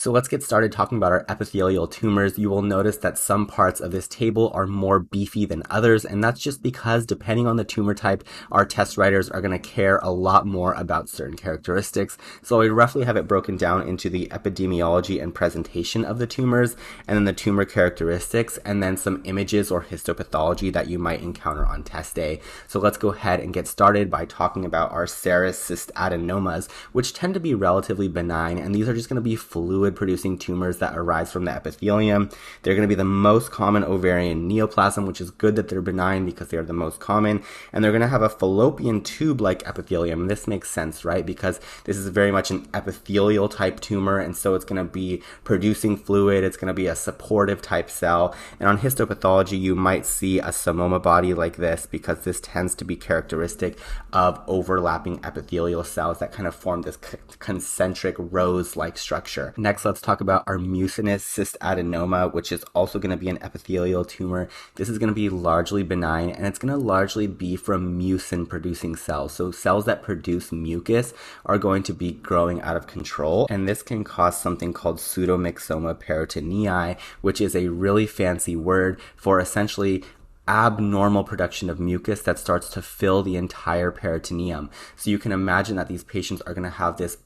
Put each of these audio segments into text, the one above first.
So let's get started talking about our epithelial tumors. You will notice that some parts of this table are more beefy than others, and that's just because depending on the tumor type, our test writers are going to care a lot more about certain characteristics. So I roughly have it broken down into the epidemiology and presentation of the tumors, and then the tumor characteristics, and then some images or histopathology that you might encounter on test day. So let's go ahead and get started by talking about our serous cystadenomas, which tend to be relatively benign, and these are just going to be fluid producing tumors that arise from the epithelium. They're going to be the most common ovarian neoplasm, which is good that they're benign because they are the most common, and they're going to have a fallopian tube-like epithelium. This makes sense, right? Because this is very much an epithelial type tumor, and so it's going to be producing fluid. It's going to be a supportive type cell, and on histopathology you might see a psammoma body like this because this tends to be characteristic of overlapping epithelial cells that kind of form this concentric rose-like structure. Next, let's talk about our mucinous cystadenoma, which is also going to be an epithelial tumor. This is going to be largely benign, and it's going to largely be from mucin producing cells. So cells that produce mucus are going to be growing out of control, and this can cause something called pseudomyxoma peritonei, which is a really fancy word for essentially abnormal production of mucus that starts to fill the entire peritoneum. So you can imagine that these patients are going to have this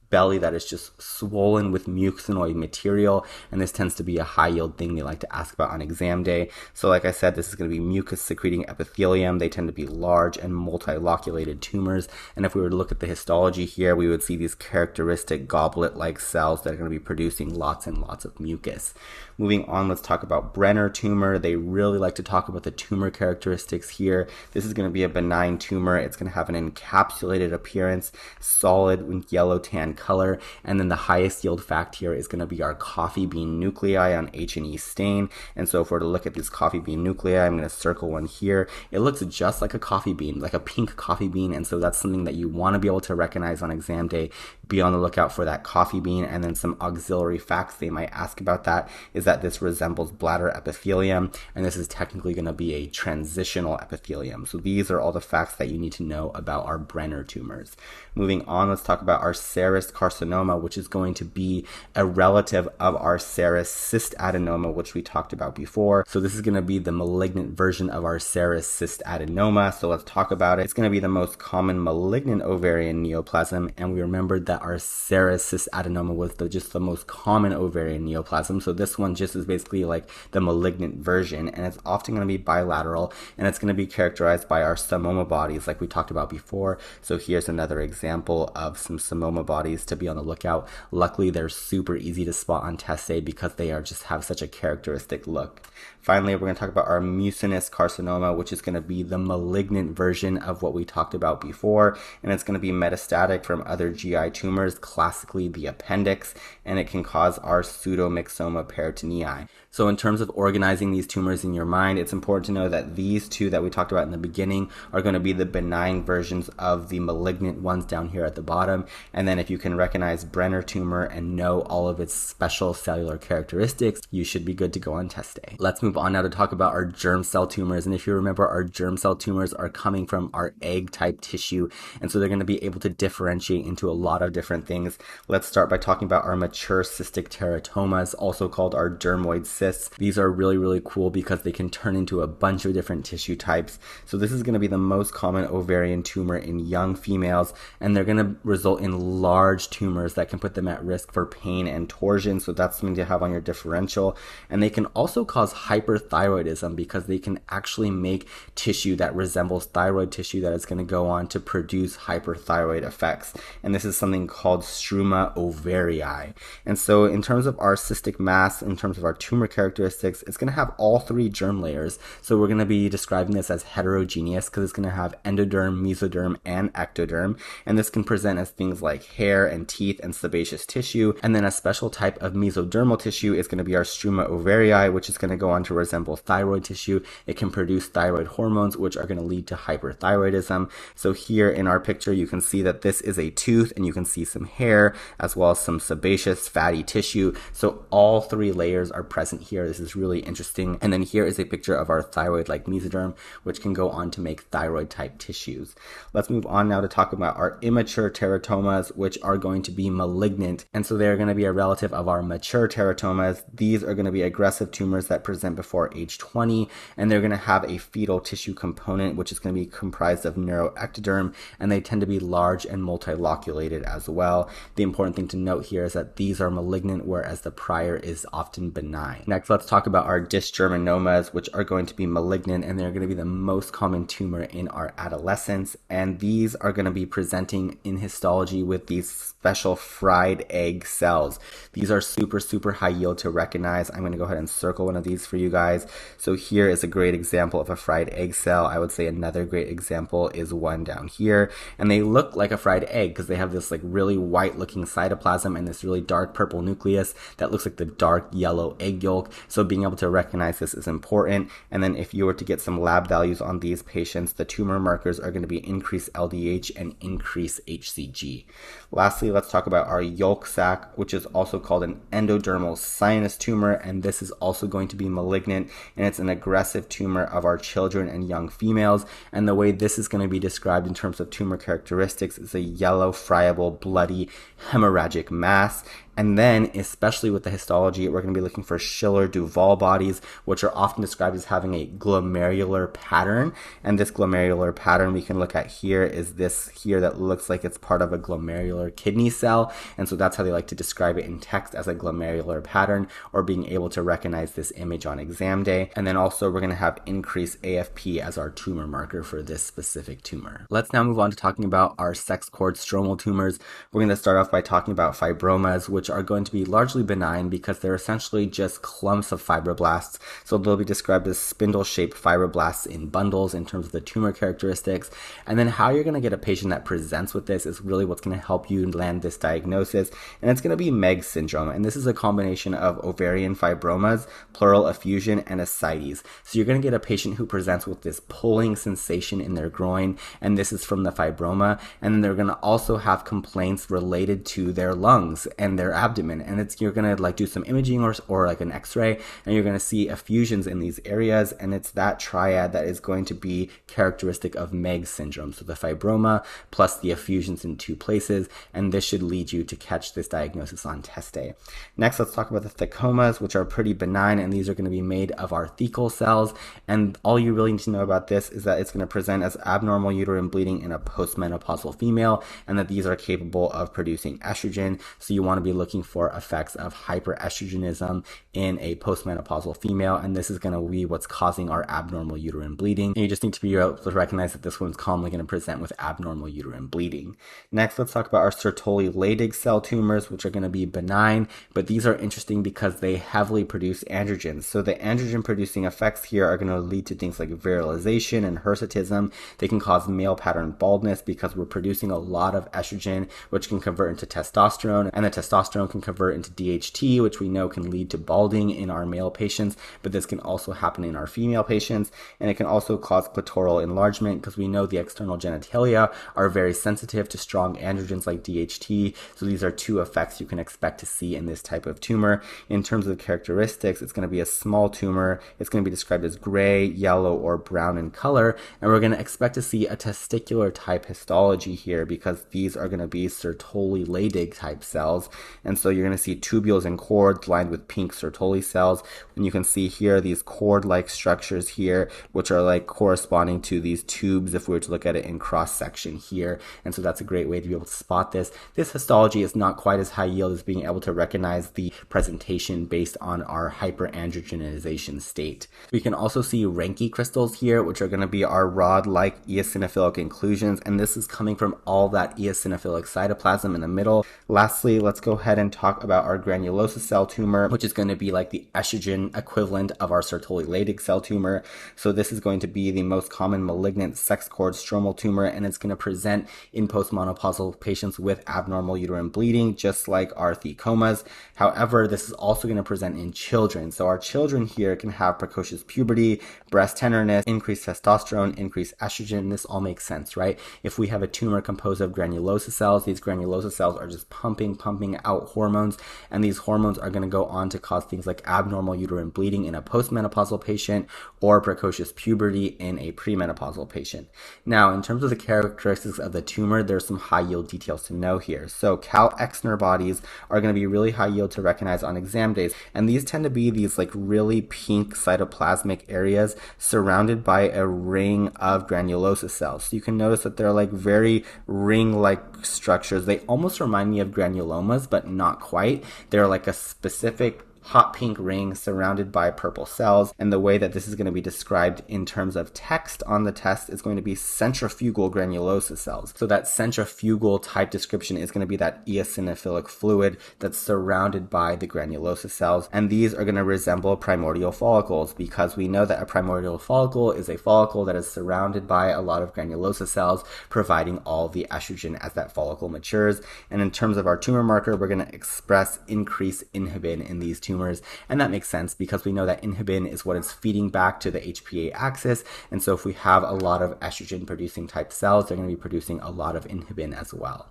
belly that is just swollen with mucinoid material, and this tends to be a high yield thing they like to ask about on exam day. So like I said, this is going to be mucus secreting epithelium. They tend to be large and multiloculated tumors, and if we were to look at the histology here, we would see these characteristic goblet like cells that are going to be producing lots and lots of mucus. Moving on, let's talk about Brenner tumor. They really like to talk about the tumor characteristics here. This is going to be a benign tumor. It's going to have an encapsulated appearance, solid with yellow tan color, and then the highest yield fact here is going to be our coffee bean nuclei on H&E stain. And so if we're to look at these coffee bean nuclei, I'm going to circle one here. It looks just like a coffee bean, like a pink coffee bean, and so that's something that you want to be able to recognize on exam day. Be on the lookout for that coffee bean, and then some auxiliary facts they might ask about that is that this resembles bladder epithelium, and this is technically going to be a transitional epithelium. So these are all the facts that you need to know about our Brenner tumors. Moving on, let's talk about our serous carcinoma, which is going to be a relative of our serous cystadenoma, which we talked about before. So this is going to be the malignant version of our serous cystadenoma. So let's talk about it. It's going to be the most common malignant ovarian neoplasm, and we remembered that our serous cystadenoma was just the most common ovarian neoplasm. So this one just is basically like the malignant version, and it's often going to be bilateral, and it's going to be characterized by our psammoma bodies like we talked about before. So here's another example of some psammoma bodies to be on the lookout. Luckily, they're super easy to spot on test day because they are just have such a characteristic look. Finally, we're going to talk about our mucinous carcinoma, which is going to be the malignant version of what we talked about before, and it's going to be metastatic from other GI tumors, classically the appendix, and it can cause our pseudomyxoma peritonei. So in terms of organizing these tumors in your mind, it's important to know that these two that we talked about in the beginning are going to be the benign versions of the malignant ones down here at the bottom. And then if you can recognize Brenner tumor and know all of its special cellular characteristics, you should be good to go on test day. Let's move on now to talk about our germ cell tumors. And if you remember, our germ cell tumors are coming from our egg type tissue, and so they're going to be able to differentiate into a lot of different things. Let's start by talking about our mature cystic teratomas, also called our dermoid cysts. These are really, really cool because they can turn into a bunch of different tissue types. So this is going to be the most common ovarian tumor in young females, and they're going to result in large tumors that can put them at risk for pain and torsion. So that's something to have on your differential. And they can also cause hyperthyroidism because they can actually make tissue that resembles thyroid tissue that is going to go on to produce hyperthyroid effects. And this is something called struma ovarii. And so in terms of our cystic mass, in terms of our tumor characteristics, it's going to have all three germ layers. So we're going to be describing this as heterogeneous because it's going to have endoderm, mesoderm, and ectoderm. And this can present as things like hair and teeth and sebaceous tissue. And then a special type of mesodermal tissue is going to be our struma ovarii, which is going to go on to resemble thyroid tissue. It can produce thyroid hormones, which are going to lead to hyperthyroidism. So here in our picture, you can see that this is a tooth, and you can see some hair as well as some sebaceous fatty tissue. So all three layers are present here. This is really interesting. And then here is a picture of our thyroid-like mesoderm, which can go on to make thyroid-type tissues. Let's move on now to talk about our immature teratomas, which are going to be malignant. And so they're going to be a relative of our mature teratomas. These are going to be aggressive tumors that present before age 20, and they're going to have a fetal tissue component, which is going to be comprised of neuroectoderm, and they tend to be large and multiloculated as well. The important thing to note here is that these are malignant, whereas the prior is often benign. Next, let's talk about our dysgerminomas, which are going to be malignant, and they're going to be the most common tumor in our adolescence, and these are going to be presenting in histology with these special fried egg cells. These are super high yield to recognize. I'm going to go ahead and circle one of these for you guys. So here is a great example of a fried egg cell. I would say another great example is one down here, and they look like a fried egg because they have this like really white looking cytoplasm and this really dark purple nucleus that looks like the dark yellow egg yolk. So being able to recognize this is important. And then if you were to get some lab values on these patients, the tumor markers are going to be increased LDH and increased HCG. Lastly, let's talk about our yolk sac, which is also called an endodermal sinus tumor, and this is also going to be malignant, and it's an aggressive tumor of our children and young females. And the way this is going to be described in terms of tumor characteristics is a yellow, friable, bloody, hemorrhagic mass. And then, especially with the histology, we're going to be looking for Schiller-Duval bodies, which are often described as having a glomerular pattern. And this glomerular pattern we can look at here is this here that looks like it's part of a glomerular kidney cell. And so that's how they like to describe it in text, as a glomerular pattern, or being able to recognize this image on exam day. And then also we're going to have increased AFP as our tumor marker for this specific tumor. Let's now move on to talking about our sex cord stromal tumors. We're going to start off by talking about fibromas, which are going to be largely benign because they're essentially just clumps of fibroblasts. So they'll be described as spindle-shaped fibroblasts in bundles in terms of the tumor characteristics. And then how you're going to get a patient that presents with this is really what's going to help you land this diagnosis. And it's going to be Meg syndrome. And this is a combination of ovarian fibromas, pleural effusion, and ascites. So you're going to get a patient who presents with this pulling sensation in their groin, and this is from the fibroma. And then they're going to also have complaints related to their lungs and their abdomen, and you're going to like do some imaging or like an x-ray, and you're going to see effusions in these areas, and it's that triad that is going to be characteristic of Meg syndrome. So the fibroma plus the effusions in two places, and this should lead you to catch this diagnosis on test day. Next, let's talk about the thecomas, which are pretty benign, and these are going to be made of our thecal cells. And all you really need to know about this is that it's going to present as abnormal uterine bleeding in a postmenopausal female, and that these are capable of producing estrogen. So you want to be looking for effects of hyperestrogenism in a postmenopausal female, and this is going to be what's causing our abnormal uterine bleeding. And you just need to be able to recognize that this one's commonly going to present with abnormal uterine bleeding. Next, let's talk about our Sertoli-Leydig cell tumors, which are going to be benign, but these are interesting because they heavily produce androgens. So the androgen producing effects here are going to lead to things like virilization and hirsutism. They can cause male pattern baldness because we're producing a lot of estrogen, which can convert into testosterone, and the testosterone can convert into DHT, which we know can lead to balding in our male patients, but this can also happen in our female patients. And it can also cause clitoral enlargement because we know the external genitalia are very sensitive to strong androgens like DHT. So these are two effects you can expect to see in this type of tumor. In terms of characteristics, it's going to be a small tumor. It's going to be described as gray, yellow, or brown in color, and we're going to expect to see a testicular type histology here because these are going to be Sertoli-Leydig type cells. And so you're going to see tubules and cords lined with pink Sertoli cells. And you can see here these cord-like structures here, which are like corresponding to these tubes if we were to look at it in cross section here. And so that's a great way to be able to spot this. This histology is not quite as high yield as being able to recognize the presentation based on our hyperandrogenization state. We can also see Ranke crystals here, which are going to be our rod-like eosinophilic inclusions, and this is coming from all that eosinophilic cytoplasm in the middle. Lastly, let's go ahead ahead and talk about our granulosa cell tumor, which is going to be like the estrogen equivalent of our Sertoli Leydig cell tumor. So this is going to be the most common malignant sex cord stromal tumor, and it's going to present in postmenopausal patients with abnormal uterine bleeding, just like our thecomas. However, this is also going to present in children. So our children here can have precocious puberty, breast tenderness, increased testosterone, increased estrogen. This all makes sense, right? If we have a tumor composed of granulosa cells, these granulosa cells are just pumping out hormones, and these hormones are going to go on to cause things like abnormal uterine bleeding in a postmenopausal patient or precocious puberty in a premenopausal patient. Now, in terms of the characteristics of the tumor, there's some high yield details to know here. So Cal-Exner bodies are going to be really high yield to recognize on exam days, and these tend to be these like really pink cytoplasmic areas surrounded by a ring of granulosa cells. So you can notice that they're like very ring-like structures. They almost remind me of granulomas, but not quite. They're like a specific hot pink ring surrounded by purple cells, and the way that this is going to be described in terms of text on the test is going to be centrifugal granulosa cells. So that centrifugal type description is going to be that eosinophilic fluid that's surrounded by the granulosa cells, and these are going to resemble primordial follicles, because we know that a primordial follicle is a follicle that is surrounded by a lot of granulosa cells, providing all the estrogen as that follicle matures. And in terms of our tumor marker, we're going to express increased inhibin in these tumors, and that makes sense because we know that inhibin is what is feeding back to the HPA axis, and so if we have a lot of estrogen producing type cells, they're going to be producing a lot of inhibin as well.